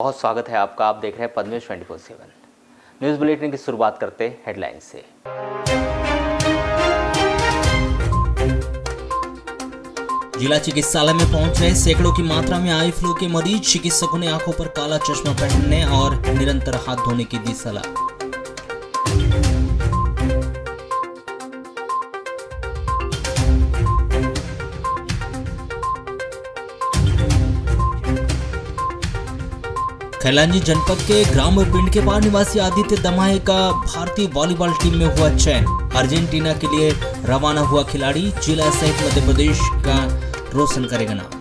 बहुत स्वागत है आपका। आप देख रहे हैं पद्मेश 24/7 न्यूज़ बुलेटिन की शुरुआत करते हैं हेडलाइन से। जिला चिकित्सालय में पहुंच रहे सैकड़ों की मात्रा में आई फ्लू के मरीज, चिकित्सकों ने आंखों पर काला चश्मा पहनने और निरंतर हाथ धोने की दी सलाह। खैलानी जनपद के ग्राम पिंड के पार निवासी आदित्य दमाहे का भारतीय वॉलीबॉल टीम में हुआ चयन। अर्जेंटीना के लिए रवाना हुआ खिलाड़ी जिला सहित मध्य प्रदेश का रोशन करेगा नाम।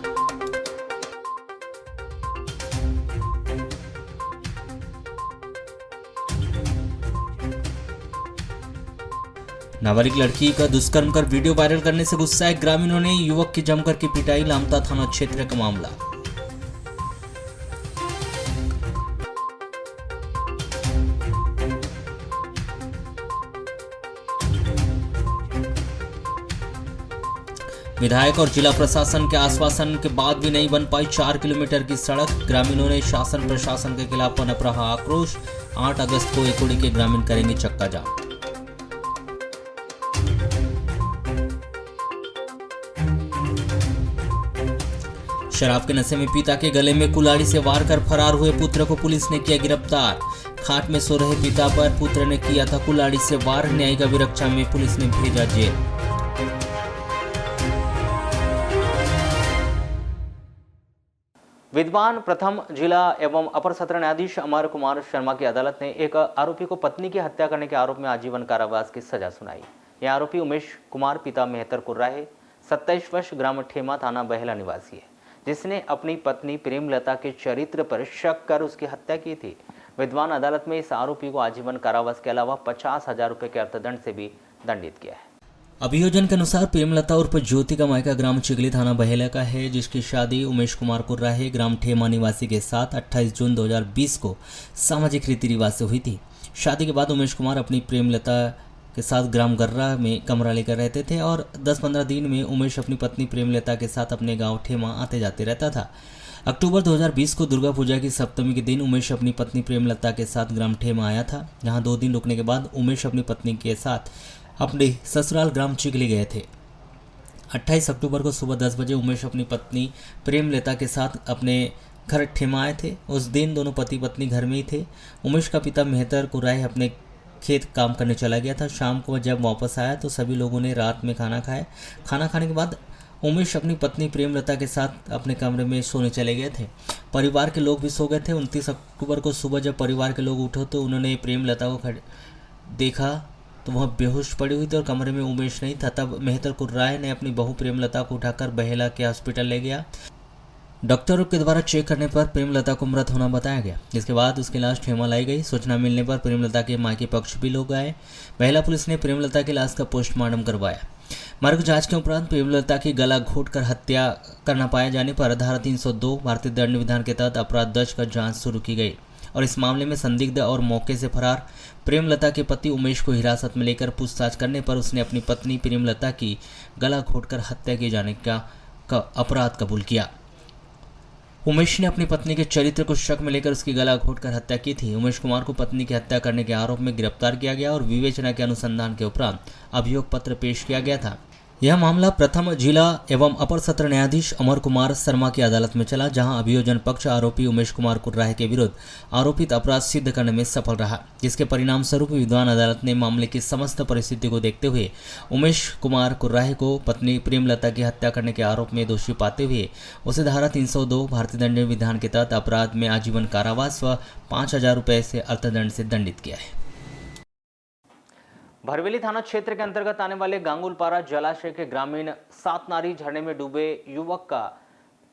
नाबालिग लड़की का दुष्कर्म कर वीडियो वायरल करने से गुस्साए ग्रामीणों ने युवक की जमकर की पिटाई। लामता थाना क्षेत्र का मामला। विधायक और जिला प्रशासन के आश्वासन के बाद भी नहीं बन पाई 4 किलोमीटर की सड़क। ग्रामीणों ने शासन प्रशासन के खिलाफ पनप रहा आक्रोश। 8 अगस्त को एकोड़ी के ग्रामीण करेंगे चक्का जाम। शराब के नशे में पिता के गले में कुल्हाड़ी से वार कर फरार हुए पुत्र को पुलिस ने किया गिरफ्तार। खाट में सो रहे पिता पर पुत्र ने किया था कुल्हाड़ी से वार। न्यायिक अभिरक्षा में पुलिस ने भेजा जेल। विद्वान प्रथम जिला एवं अपर सत्र न्यायाधीश अमर कुमार शर्मा की अदालत ने एक आरोपी को पत्नी की हत्या करने के आरोप में आजीवन कारावास की सजा सुनाई। यह आरोपी उमेश कुमार पिता मेहतर कुर्राहे 27 वर्ष ग्राम ठेमा थाना बहेला निवासी है, जिसने अपनी पत्नी प्रेमलता के चरित्र पर शक कर उसकी हत्या की थी। विद्वान अदालत में इस आरोपी को आजीवन कारावास के अलावा 50,000 रुपये के अर्थदंड से भी दंडित किया है। अभियोजन के अनुसार प्रेमलता उर्फ ज्योति का मायका ग्राम चिगली थाना बहेला का है, जिसकी शादी उमेश कुमार कुर्राहे ग्राम ठेमा निवासी के साथ 28 जून 2020 को सामाजिक रीति रिवाज से हुई थी। शादी के बाद उमेश कुमार अपनी प्रेमलता के साथ ग्राम गर्रा में कमरा लेकर रहते थे और 10-15 दिन में उमेश अपनी पत्नी प्रेमलता के साथ अपने गाँव ठेमा आते जाते रहता था। अक्टूबर 2020 को दुर्गा पूजा की सप्तमी के दिन उमेश अपनी पत्नी प्रेमलता के साथ ग्राम ठेमा आया था, जहाँ 2 दिन रुकने के बाद उमेश अपनी पत्नी के साथ अपने ससुराल ग्राम चिगली गए थे। 28 अक्टूबर को सुबह 10 बजे उमेश अपनी पत्नी प्रेमलता के साथ अपने घर ठेमा आए थे। उस दिन दोनों पति पत्नी घर में ही थे। उमेश का पिता मेहतर कुर्राहे अपने खेत काम करने चला गया था। शाम को जब वापस आया तो सभी लोगों ने रात में खाना खाया। खाना खाने के बाद उमेश अपनी पत्नी प्रेमलता के साथ अपने कमरे में सोने चले गए थे। परिवार के लोग भी सो गए थे। 29 अक्टूबर को सुबह जब परिवार के लोग उठे तो उन्होंने प्रेमलता को देखा तो वह बेहोश पड़ी हुई थी और कमरे में उमेश नहीं था। तब मेहतर कुर्राहे ने अपनी बहू प्रेमलता को उठाकर बहेला के हॉस्पिटल ले गया। डॉक्टरों के द्वारा चेक करने पर प्रेमलता को मृत होना बताया गया, जिसके बाद उसकी लाश ठेमा लाई गई। सूचना मिलने पर प्रेमलता के मायके पक्ष भी लोग आए। बहेला पुलिस ने प्रेमलता की लाश का पोस्टमार्टम करवाया। मर्ग जांच के उपरांत प्रेमलता की गला घोंटकर हत्या करना पाए जाने पर धारा 302 भारतीय दंड विधान के तहत अपराध दर्ज कर जांच शुरू की गई और इस मामले में संदिग्ध और मौके से फरार प्रेमलता के पति उमेश को हिरासत में लेकर पूछताछ करने पर उसने अपनी पत्नी प्रेमलता की गला घोंटकर हत्या किए जाने का अपराध कबूल किया। उमेश ने अपनी पत्नी के चरित्र को शक में लेकर उसकी गला घोंटकर हत्या की थी। उमेश कुमार को पत्नी की हत्या करने के आरोप में गिरफ्तार किया गया और विवेचना के अनुसंधान के उपरांत अभियोग पत्र पेश किया गया था। यह मामला प्रथम जिला एवं अपर सत्र न्यायाधीश अमर कुमार शर्मा की अदालत में चला, जहां अभियोजन पक्ष आरोपी उमेश कुमार कुर्राहे के विरुद्ध आरोपित अपराध सिद्ध करने में सफल रहा, जिसके परिणाम स्वरूप विद्वान अदालत ने मामले की समस्त परिस्थिति को देखते हुए उमेश कुमार कुर्राहे को पत्नी प्रेमलता की हत्या करने के आरोप में दोषी पाते हुए उसे धारा 302 भारतीय दंड विधान के तहत अपराध में आजीवन कारावास व 5,000 रुपये से अर्थदंड से दंडित किया है। भरवेली थाना क्षेत्र के अंतर्गत आने वाले गांगुलपारा जलाशय के ग्रामीण सातनारी झरने में डूबे युवक का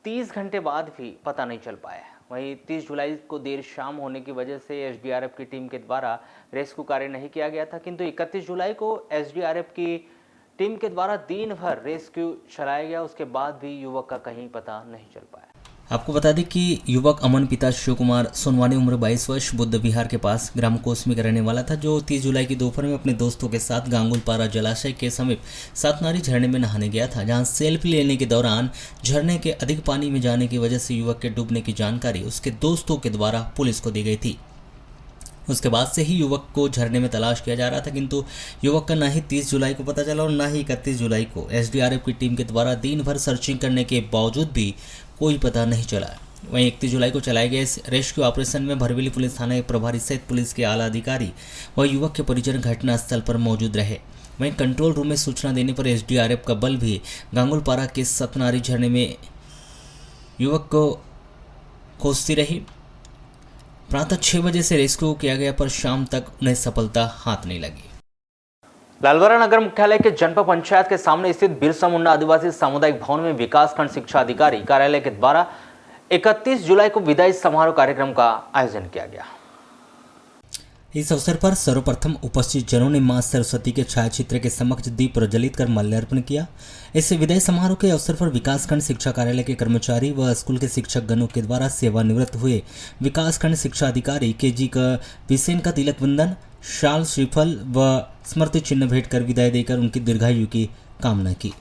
30 घंटे बाद भी पता नहीं चल पाया। वहीं 30 जुलाई को देर शाम होने की वजह से एसडीआरएफ की टीम के द्वारा रेस्क्यू कार्य नहीं किया गया था, किंतु 31 जुलाई को एसडीआरएफ की टीम के द्वारा दिन भर रेस्क्यू चलाया गया। उसके बाद भी युवक का कहीं पता नहीं चल पाया। आपको बता दें कि युवक अमन पिता शिव कुमार सोनवानी उम्र 22 वर्ष बुद्ध विहार के पास ग्राम कोसमी का रहने वाला था, जो 30 जुलाई की दोपहर में अपने दोस्तों के साथ गांगुलपारा जलाशय के समीप सतनारी झरने में नहाने गया था, जहां सेल्फी लेने के दौरान झरने के अधिक पानी में जाने की वजह से युवक के डूबने की जानकारी उसके दोस्तों के द्वारा पुलिस को दी गई थी। उसके बाद से ही युवक को झरने में तलाश किया जा रहा था, किंतु युवक का ना ही 30 जुलाई को पता चला और ना ही 31 जुलाई को एसडीआरएफ की टीम के द्वारा दिन भर सर्चिंग करने के बावजूद भी कोई पता नहीं चला। वहीं 31 जुलाई को चलाए गए इस रेस्क्यू ऑपरेशन में भरवेली पुलिस थाना के प्रभारी सहित पुलिस के आला अधिकारी व युवक के परिजन घटनास्थल पर मौजूद रहे। वहीं कंट्रोल रूम में सूचना देने पर एसडीआरएफ का बल भी गांगुलपारा के सतनारी झरने में युवक को खोजती रही। प्रातः 6 बजे से रेस्क्यू किया गया, पर शाम तक उन्हें सफलता हाथ नहीं लगी। लालवारा नगर मुख्यालय के जनपद पंचायत के सामने स्थित बिरसा मुंडा आदिवासी सामुदायिक भवन में विकासखंड शिक्षा अधिकारी कार्यालय के द्वारा 31 जुलाई को विदाई समारोह कार्यक्रम का आयोजन किया गया। इस अवसर पर सर्वप्रथम उपस्थित जनों ने मां सरस्वती के छायाचित्र के समक्ष दीप प्रज्वलित कर माल्यार्पण किया। इस विदाई समारोह के अवसर पर विकासखंड शिक्षा कार्यालय के कर्मचारी व स्कूल के शिक्षक गणों के द्वारा सेवानिवृत्त हुए विकासखंड शिक्षा अधिकारी केजी का विसेन का तिलक वंदन, शाल, श्रीफल व स्मृति चिन्ह भेंट कर विदाई देकर उनकी दीर्घायु की कामना की।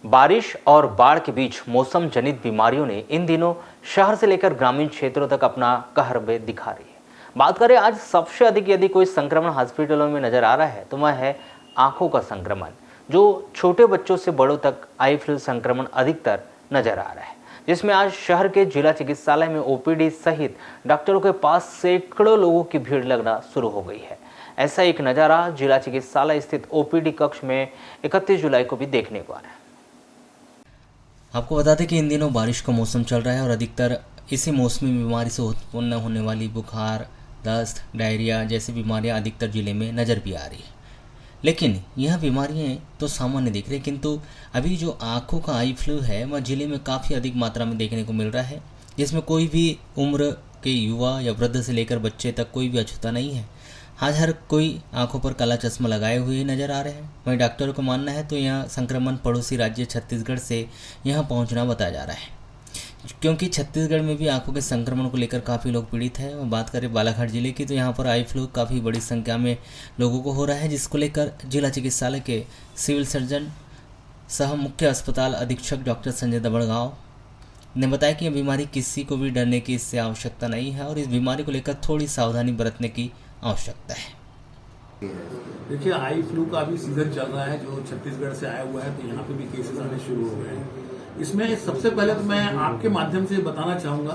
बारिश और बाढ़ के बीच मौसम जनित बीमारियों ने इन दिनों शहर से लेकर ग्रामीण क्षेत्रों तक अपना कहर दिखा रही है। बात करें आज सबसे अधिक यदि कोई संक्रमण हॉस्पिटलों में नजर आ रहा है तो वह है आंखों का संक्रमण, जो छोटे बच्चों से बड़ों तक आई फ्लू संक्रमण अधिकतर नजर आ रहा है, जिसमें आज शहर के जिला चिकित्सालय में ओपीडी सहित डॉक्टरों के पास सैकड़ों लोगों की भीड़ लगना शुरू हो गई है। ऐसा एक नज़ारा जिला चिकित्सालय स्थित ओपीडी कक्ष में 31 जुलाई को भी देखने को आ रहा है। आपको बता दें कि इन दिनों बारिश का मौसम चल रहा है और अधिकतर इसी मौसमी बीमारी से उत्पन्न होने वाली बुखार, दस्त, डायरिया जैसी बीमारियां अधिकतर जिले में नज़र भी आ रही है। लेकिन यह बीमारियां तो सामान्य दिख रही, किंतु अभी जो आँखों का आई फ्लू है वह जिले में काफ़ी अधिक मात्रा में देखने को मिल रहा है, जिसमें कोई भी उम्र के युवा या वृद्ध से लेकर बच्चे तक कोई भी अछूता नहीं है। आज हर कोई आंखों पर काला चश्मा लगाए हुए नजर आ रहे हैं। वहीं डॉक्टरों का मानना है तो यह संक्रमण पड़ोसी राज्य छत्तीसगढ़ से यहां पहुंचना बताया जा रहा है, क्योंकि छत्तीसगढ़ में भी आंखों के संक्रमण को लेकर काफ़ी लोग पीड़ित हैं। और बात करें बालाघाट जिले की तो यहां पर आई फ्लू काफ़ी बड़ी संख्या में लोगों को हो रहा है, जिसको लेकर जिला चिकित्सालय के सिविल सर्जन सह मुख्य अस्पताल अधीक्षक डॉक्टर संजय दबड़गांव ने बताया कि यह बीमारी किसी को भी डरने की इससे आवश्यकता नहीं है और इस बीमारी को लेकर थोड़ी सावधानी बरतने की आवश्यकता है। देखिए, आई फ्लू का भी सीजन चल रहा है जो छत्तीसगढ़ से आया हुआ है, तो यहाँ पे भी केसेस आने शुरू हो गए हैं। इसमें सबसे पहले तो मैं आपके माध्यम से बताना चाहूंगा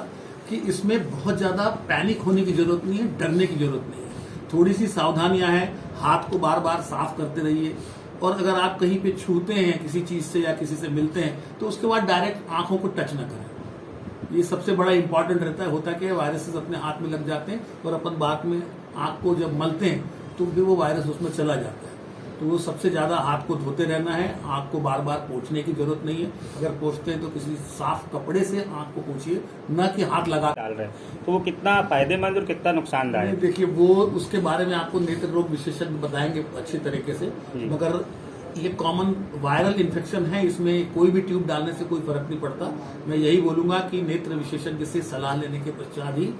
कि इसमें बहुत ज्यादा पैनिक होने की जरूरत नहीं है, डरने की जरूरत नहीं है। थोड़ी सी सावधानियां हैं, हाथ को बार बार साफ करते रहिए और अगर आप कहीं पे छूते हैं किसी चीज से या किसी से मिलते हैं तो उसके बाद डायरेक्ट आंखों को टच न करें। ये सबसे बड़ा इंपॉर्टेंट रहता है। होता कि वायरसेस अपने हाथ में लग जाते हैं और अपन बाद में आंख को जब मलते हैं तो भी वो वायरस उसमें चला जाता है। तो वो सबसे ज्यादा हाथ को धोते रहना है, आंख को बार बार पोंछने की जरूरत नहीं है। अगर पोंछते हैं तो किसी साफ कपड़े से आंख को पोंछिए, न कि हाथ लगा डाल रहे हैं। तो वो कितना फायदेमंद और कितना नुकसानदायक? देखिए, वो उसके बारे में आपको नेत्र रोग विशेषज्ञ बताएंगे अच्छी तरीके से, मगर ये कॉमन वायरल इन्फेक्शन है, इसमें कोई भी ट्यूब डालने से कोई फर्क नहीं पड़ता। मैं यही बोलूंगा कि नेत्र विशेषज्ञ से सलाह लेने के पश्चात ही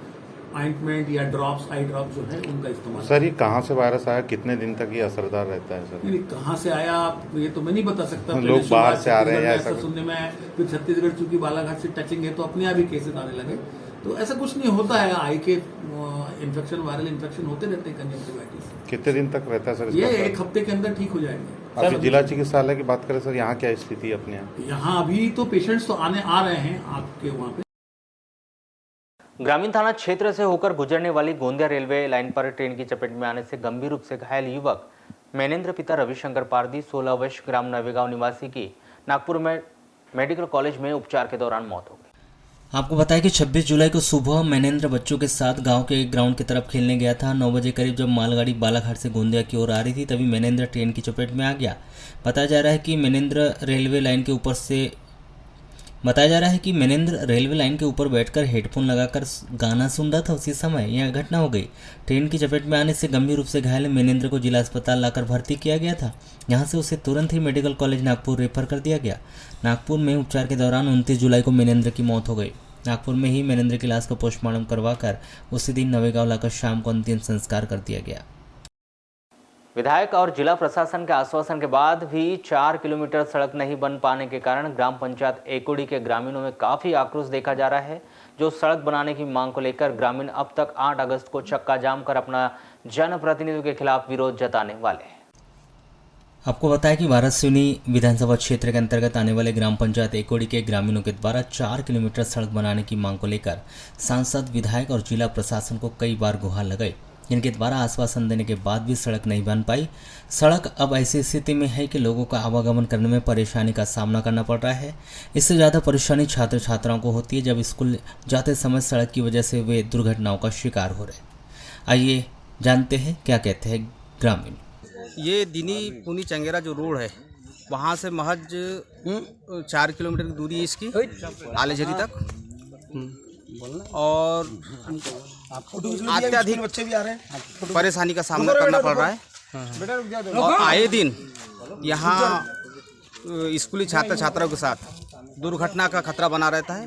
ऑइंटमेंट या ड्रॉप्स, आई ड्रॉप जो है उनका इस्तेमाल। सर, ये कहाँ से वायरस आया, कितने दिन तक ये असरदार रहता है सर? कहाँ से आया ये तो मैं नहीं बता सकता। लोग बाहर से आ रहे हैं ऐसा सुनने में आया। फिर छत्तीसगढ़ चूंकि बालाघाट से टचिंग है तो अपने आप ही केसेस आने लगे। तो ऐसा कुछ नहीं होता है। आई के इन्फेक्शन, वायरल इन्फेक्शन होते रहते हैं कंजक्टिवाइटिस। कितने दिन तक रहता है सर? ये 1 हफ्ते के अंदर ठीक हो जाएंगे। अभी जिला चिकित्सालय की बात करें सर, यहाँ क्या स्थिति है अपने यहाँ? यहाँ अभी तो पेशेंट्स तो आ रहे हैं आपके वहाँ पे। ग्रामीण थाना क्षेत्र से होकर गुजरने वाली गोंदिया रेलवे लाइन पर ट्रेन की चपेट में आने से गंभीर रूप से घायल युवक मैनेंद्र पिता रविशंकर पारदी 16 वर्ष ग्राम नवेगांव निवासी की नागपुर में मेडिकल कॉलेज में उपचार के दौरान मौत हो गई। आपको बताया कि 26 जुलाई को सुबह मैनेंद्र बच्चों के साथ गांव के ग्राउंड की तरफ खेलने गया था। 9 बजे करीब जब मालगाड़ी बालाघाट से गोंदिया की ओर आ रही थी तभी मैनेंद्र ट्रेन की चपेट में आ गया। बताया जा रहा है कि मैनेंद्र रेलवे लाइन के ऊपर से बताया जा रहा है कि मैनेंद्र रेलवे लाइन के ऊपर बैठकर हेडफोन लगाकर गाना सुन रहा था। उसी समय यह घटना हो गई। ट्रेन की चपेट में आने से गंभीर रूप से घायल मैनेंद्र को जिला अस्पताल लाकर भर्ती किया गया था। यहां से उसे तुरंत ही मेडिकल कॉलेज नागपुर रेफर कर दिया गया। नागपुर में उपचार के दौरान 29 जुलाई को मैनेंद्र की मौत हो गई। नागपुर में ही मैनेंद्र की लाश का पोस्टमार्टम करवाकर उसी दिन नवेगांव लाकर शाम को अंतिम संस्कार कर दिया गया। विधायक और जिला प्रशासन के आश्वासन के बाद भी 4 किलोमीटर सड़क नहीं बन पाने के कारण ग्राम पंचायत एकोड़ी के ग्रामीणों में काफी आक्रोश देखा जा रहा है। जो सड़क बनाने की मांग को लेकर ग्रामीण अब तक 8 अगस्त को चक्का जाम कर अपना जनप्रतिनिधियों के खिलाफ विरोध जताने वाले हैं। आपको बताया कि वारासिनी विधानसभा क्षेत्र के अंतर्गत आने वाले ग्राम पंचायत एकोड़ी के ग्रामीणों के द्वारा 4 किलोमीटर सड़क बनाने की मांग को लेकर सांसद, विधायक और जिला प्रशासन को कई बार गुहार लगाई। इनके द्वारा आश्वासन देने के बाद भी सड़क नहीं बन पाई। सड़क अब ऐसी स्थिति में है कि लोगों का आवागमन करने में परेशानी का सामना करना पड़ रहा है। इससे ज़्यादा परेशानी छात्र छात्राओं को होती है जब स्कूल जाते समय सड़क की वजह से वे दुर्घटनाओं का शिकार हो रहे। आइए जानते हैं क्या कहते हैं ग्रामीण। ये दिनी पुनी चंगेरा जो रोड है वहाँ से महज 4 किलोमीटर की दूरी है इसकी आलेझरी तक। और अत्यधिक बच्चे भी आ रहे हैं, परेशानी का सामना करना पड़ रहा है। और आए दिन यहाँ स्कूली छात्र छात्राओं के साथ दुर्घटना का खतरा बना रहता है।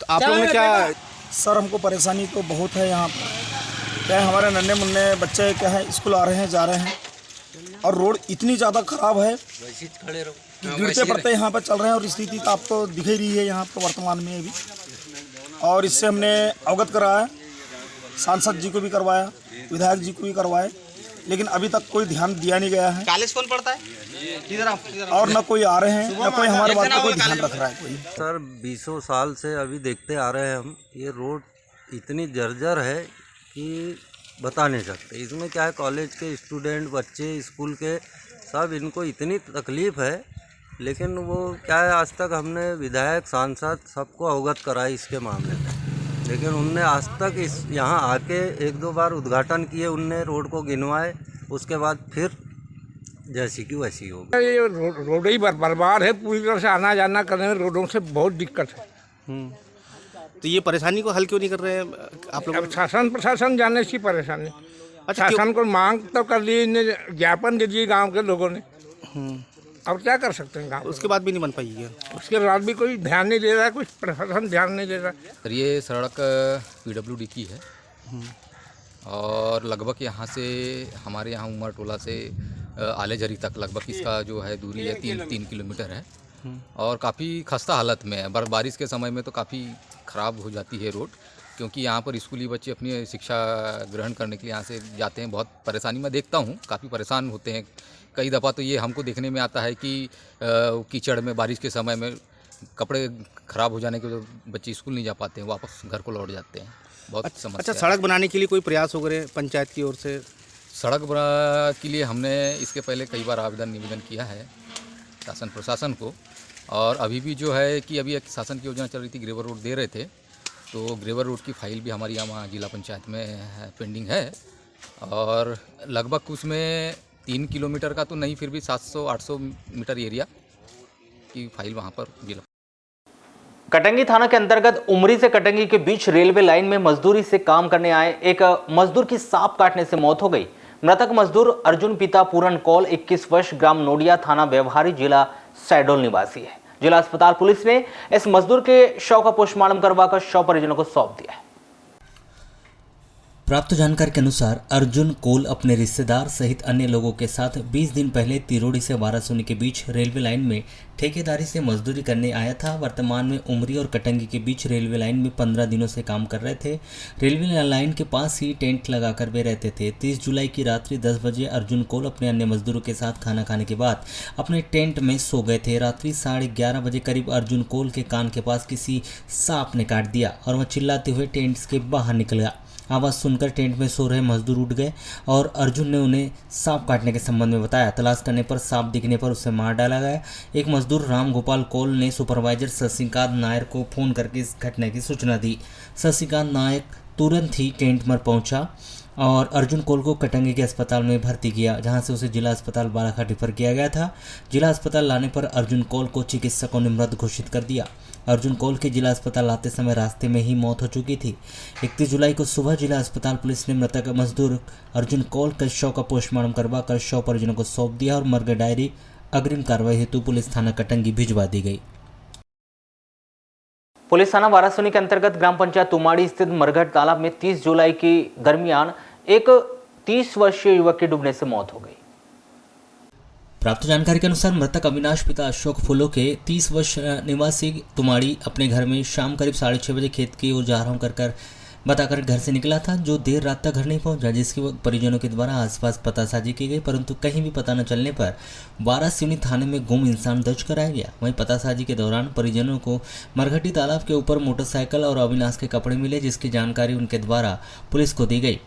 आप लोगों ने क्या सर, हमको परेशानी तो बहुत है यहाँ पर। क्या है, हमारे नन्हे मुन्ने बच्चे क्या है स्कूल आ रहे हैं, जा रहे हैं, और रोड इतनी ज़्यादा ख़राब है कि गिरते पड़ते यहाँ पर चल रहे हैं। और स्थिति तो आपको दिख ही रही है यहाँ पर वर्तमान में अभी। और इससे हमने अवगत कराया, सांसद जी को भी करवाया, विधायक जी को भी करवाए, लेकिन अभी तक कोई ध्यान दिया नहीं गया है। कॉलेज कौन पढ़ता है? और न कोई आ रहे हैं, न कोई हमारे बात पर कोई ध्यान रख रहा है कोई। सर 20 साल से अभी देखते आ रहे हैं हम, ये रोड इतनी जर्जर है कि बता नहीं सकते। इसमें क्या है, कॉलेज के स्टूडेंट, बच्चे, स्कूल के सब, इनको इतनी तकलीफ़ है। लेकिन वो क्या है, आज तक हमने विधायक, सांसद सबको अवगत कराई इसके मामले में, लेकिन उनने आज तक इस यहाँ आके 1-2 बार उद्घाटन किए, उनने रोड को गिनवाए, उसके बाद फिर जैसी की वैसी हो। ये रोड ही बर्बाद है, पूरी तरह से आना जाना करने में रोडों से बहुत दिक्कत है। तो ये परेशानी को हल क्यों नहीं कर रहे हैं आप लोग? अब शासन प्रशासन जाने की परेशानी। अच्छा, शासन को मांग तो कर ली, ज्ञापन दे दिए गांव के लोगों ने। अब क्या कर सकते हैं गांव? उसके बाद भी नहीं बन पाई है। उसके बाद भी कोई ध्यान नहीं दे रहा है, कुछ प्रशासन ध्यान नहीं दे रहा। सर ये सड़क PWD की है और लगभग यहाँ से हमारे यहाँ उमर टोला से आलेझरी तक लगभग इसका जो है दूरी है 3 किलोमीटर है और काफ़ी खस्ता हालत में है। बारिश के समय में तो काफ़ी ख़राब हो जाती है रोड, क्योंकि यहाँ पर स्कूली बच्चे अपनी शिक्षा ग्रहण करने के लिए यहाँ से जाते हैं। बहुत परेशानी मैं देखता हूँ, काफ़ी परेशान होते हैं। कई दफ़ा तो ये हमको देखने में आता है कि कीचड़ में बारिश के समय में कपड़े ख़राब हो जाने के वजह बच्चे स्कूल नहीं जा पाते हैं, वापस घर को लौट जाते हैं। बहुत समस्या। अच्छा, सड़क बनाने के लिए कोई प्रयास हो गए पंचायत की ओर से? सड़क के लिए हमने इसके पहले कई बार निवेदन किया है शासन प्रशासन को, और अभी भी जो है कि अभी एक शासन की योजना चल रही थी, ग्रेवर रोड दे रहे थे, तो ग्रेवर रोड की फाइल भी हमारी यहाँ जिला पंचायत में पेंडिंग है। और लगभग उसमें 3 किलोमीटर का तो नहीं, फिर भी 700-800 मीटर एरिया की फाइल वहाँ पर जिला। कटंगी थाना के अंतर्गत उमरी से कटंगी के बीच रेलवे लाइन में मजदूरी से काम करने आए एक मजदूर की सांप काटने से मौत हो गई। मृतक मजदूर अर्जुन पिता पूरन कौल 21 वर्ष, ग्राम नोडिया, थाना व्यवहारी, जिला शहडोल निवासी है। जिला अस्पताल पुलिस ने इस मजदूर के शव का पोस्टमार्टम करवाकर शव परिजनों को सौंप दिया है। प्राप्त जानकारी के अनुसार अर्जुन कोल अपने रिश्तेदार सहित अन्य लोगों के साथ 20 दिन पहले तिरोड़ी से वारासिनी के बीच रेलवे लाइन में ठेकेदारी से मजदूरी करने आया था। वर्तमान में उमरी और कटंगी के बीच रेलवे लाइन में 15 दिनों से काम कर रहे थे। रेलवे लाइन के पास ही टेंट लगाकर वे रहते थे। 30 जुलाई की रात्रि 10 बजे अर्जुन कोल अपने अन्य मजदूरों के साथ खाना खाने के बाद अपने टेंट में सो गए थे। रात्रि 11:30 बजे करीब अर्जुन कोल के कान के पास किसी सांप ने काट दिया और वह चिल्लाते हुए टेंट के बाहर निकल गया। आवाज़ सुनकर टेंट में सो रहे मजदूर उठ गए और अर्जुन ने उन्हें सांप काटने के संबंध में बताया। तलाश करने पर सांप दिखने पर उसे मार डाला गया। एक मजदूर राम गोपाल कौल ने सुपरवाइजर शशिकांत नायर को फ़ोन करके इस घटना की सूचना दी। शशिकांत नायक तुरंत ही टेंट पर पहुंचा और अर्जुन कोल को कटंगी के अस्पताल में भर्ती किया, जहां से उसे जिला अस्पताल बालाघाट रेफर किया गया था। जिला अस्पताल लाने पर अर्जुन कोल को चिकित्सकों ने मृत घोषित कर दिया। अर्जुन कोल के जिला अस्पताल लाते समय रास्ते में ही मौत हो चुकी थी। 31 जुलाई को सुबह जिला अस्पताल पुलिस ने मृतक मजदूर अर्जुन कोल के शव का पोस्टमार्टम करवा कर शव परिजनों को सौंप दिया और मर्ग डायरी अग्रिम कार्रवाई हेतु पुलिस थाना कटंगी भिजवा दी गई। पुलिस थाना वारासोनी के अंतर्गत ग्राम पंचायत तुमाड़ी स्थित मरघट तालाब में 30 जुलाई के दरमियान एक 30 वर्षीय युवक की डूबने से मौत हो गई। प्राप्त जानकारी के अनुसार मृतक अविनाश पिता अशोक फूलो के 30 वर्ष निवासी तुमाड़ी अपने घर में शाम करीब 6:30 बजे खेत की ओर जा रहा हूं कर बताकर घर से निकला था, जो देर रात तक घर नहीं पहुंचा, जिसके परिजनों के द्वारा आसपास पतासाजी की गई, परंतु कहीं भी पता न चलने पर वारासिवनी थाने में गुम इंसान दर्ज कराया गया। वहीं पतासाजी के दौरान परिजनों को मरघटी तालाब के ऊपर मोटरसाइकिल और अविनाश के कपड़े मिले, जिसकी जानकारी उनके द्वारा पुलिस को दी गई।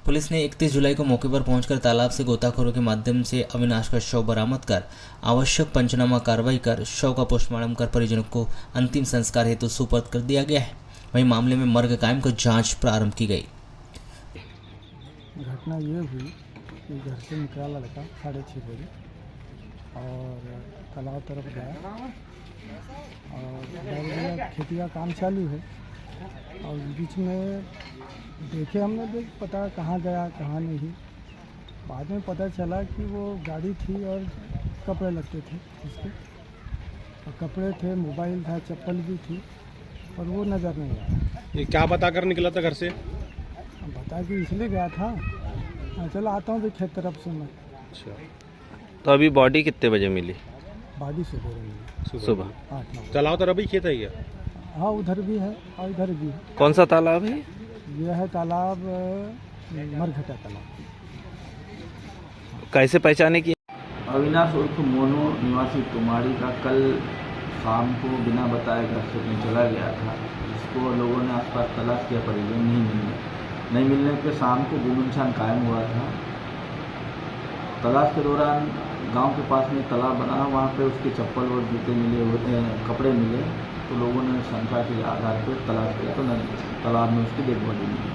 पुलिस ने 31 जुलाई को मौके पर पहुंचकर तालाब से गोताखोरों के माध्यम से अविनाश का शव बरामद कर आवश्यक पंचनामा कार्रवाई कर शव का पोस्टमार्टम कर परिजनों को अंतिम संस्कार हेतु सुपुर्द कर दिया गया है। वहीं मामले में मर्ग कायम को जांच प्रारंभ की गई। घटना ये हुई कि घर से निकला लड़का 6:30 बजे और तालाब तरफ गया और खेती का काम चालू है और बीच में देखे हमने देख पता कहाँ गया कहाँ नहीं। बाद में पता चला कि वो गाड़ी थी और कपड़े लगते थे उसके, और कपड़े थे, मोबाइल था, चप्पल भी थी, और वो नज़र नहीं आया। ये क्या बताकर निकला था घर से? बता कि इसलिए गया था, चलो आता हूँ खेत तरफ से मैं। अच्छा, तो अभी बॉडी कितने बजे मिली? बॉडी सुबह मिली, सुबह 8-9। तालाब तरफ ही खेत है क्या? हाँ, उधर भी है और इधर भी है। कौन सा तालाब है? यह है तालाब मरघटा तालाब। कैसे पहचाने की? अविनाश उर्फ मोनू निवासी तुमाड़ी का कल शाम को बिना बताए घर से कहीं चला गया था, जिसको लोगों ने आसपास तलाश किया, परिजन नहीं मिलने पे शाम को गुमनाम कायम हुआ था। तलाश के दौरान गांव के पास में तालाब बना, वहाँ पे उसके चप्पल और जूते मिले, कपड़े मिले, तो लोगों ने शंका के आधार पर तलाश किया तो तालाब में उसकी डेड बॉडी मिली।